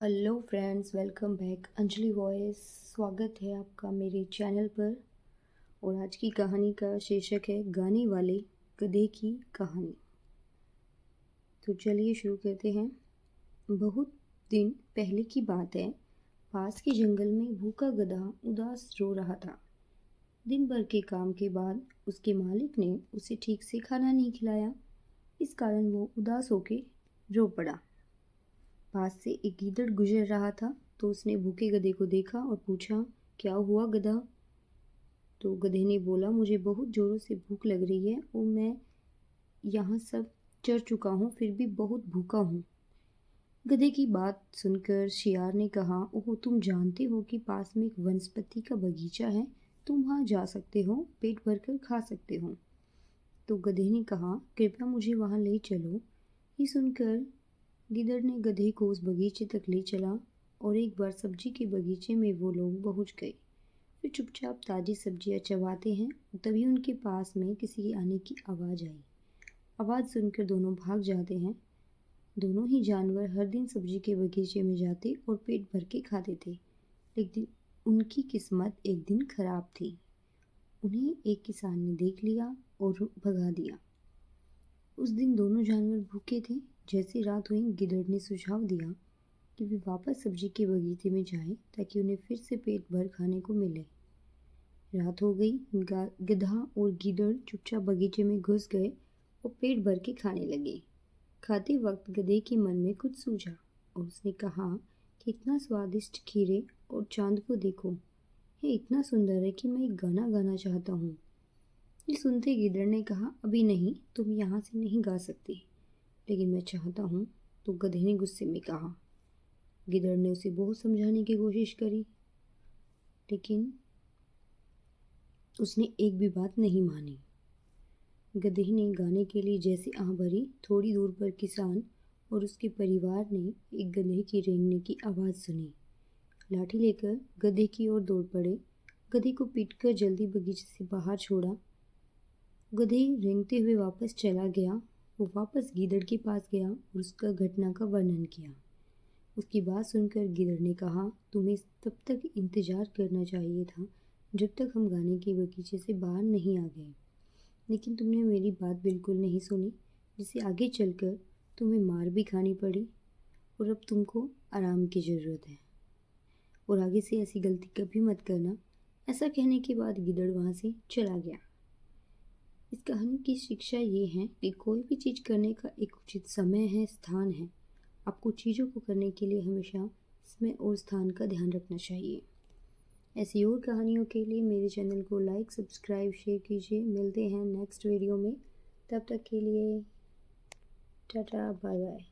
Hello friends, welcome back. Anjali voice, स्वागत है आपका मेरे चैनल पर। और आज की कहानी का शीर्षक है गाने वाले गधे की कहानी। तो चलिए शुरू करते हैं। बहुत दिन पहले की बात है। पास के जंगल में भूखा गधा उदास रो रहा था। दिन भर के काम के बाद उसके मालिक ने उसे ठीक से खाना नहीं खिलाया। इस कारण वो उदास होकर रो पड़ा। पास से एक गीदड़ गुजर रहा था तो उसने भूखे गधे को देखा और पूछा, क्या हुआ गधा? तो गधे ने बोला, मुझे बहुत जोरों से भूख लग रही है और मैं यहाँ सब चर चुका हूँ, फिर भी बहुत भूखा हूँ। गधे की बात सुनकर शियार ने कहा, ओह, तुम जानते हो कि पास में एक वनस्पति का बगीचा है, तुम वहाँ जा सकते हो, पेट भरकर खा सकते हो। तो गधे ने कहा, कृपया मुझे वहाँ ले चलो। ये सुनकर गिदड़ ने गधे को उस बगीचे तक ले चला और एक बार सब्जी के बगीचे में वो लोग पहुंच गए। फिर चुपचाप ताजी सब्जियां चबाते हैं, तभी उनके पास में किसी के आने की आवाज़ आई। आवाज़ सुनकर दोनों भाग जाते हैं। दोनों ही जानवर हर दिन सब्जी के बगीचे में जाते और पेट भर के खाते थे, लेकिन उनकी किस्मत एक दिन खराब थी। उन्हें एक किसान ने देख लिया और भगा दिया। उस दिन दोनों जानवर भूखे थे। जैसे रात हुई, गिदड़ ने सुझाव दिया कि वे वापस सब्जी के बगीचे में जाएं ताकि उन्हें फिर से पेट भर खाने को मिले। रात हो गई। गधा और गिदड़ चुपचाप बगीचे में घुस गए और पेट भर के खाने लगे। खाते वक्त गधे के मन में कुछ सूझा और उसने कहा कि इतना स्वादिष्ट खीरे और चांद को देखो, ये इतना सुंदर है कि मैं एक गाना गाना चाहता हूँ। ये सुनते गिदड़ ने कहा, अभी नहीं, तुम यहाँ से नहीं गा सकती, लेकिन मैं चाहता हूँ। तो गधे ने गुस्से में कहा। गिदड़ ने उसे बहुत समझाने की कोशिश करी, लेकिन उसने एक भी बात नहीं मानी। गधे ने गाने के लिए जैसे आह भरी, थोड़ी दूर पर किसान और उसके परिवार ने एक गधे की रेंगने की आवाज़ सुनी। लाठी लेकर गधे की ओर दौड़ पड़े। गधे को पीटकर जल्दी बगीचे से बाहर छोड़ा। गधे रेंगते हुए वापस चला गया। वो वापस गीदड़ के पास गया और उसका घटना का वर्णन किया। उसकी बात सुनकर गिदड़ ने कहा, तुम्हें तब तक इंतजार करना चाहिए था जब तक हम गाने के बगीचे से बाहर नहीं आ गए, लेकिन तुमने मेरी बात बिल्कुल नहीं सुनी, जिससे आगे चलकर तुम्हें मार भी खानी पड़ी और अब तुमको आराम की ज़रूरत है और आगे से ऐसी गलती कभी मत करना। ऐसा कहने के बाद गिदड़ वहाँ से चला गया। इस कहानी की शिक्षा ये है कि कोई भी चीज़ करने का एक उचित समय है, स्थान है। आपको चीज़ों को करने के लिए हमेशा समय और स्थान का ध्यान रखना चाहिए। ऐसी और कहानियों के लिए मेरे चैनल को लाइक, सब्सक्राइब, शेयर कीजिए। मिलते हैं नेक्स्ट वीडियो में। तब तक के लिए टाटा, बाय बाय।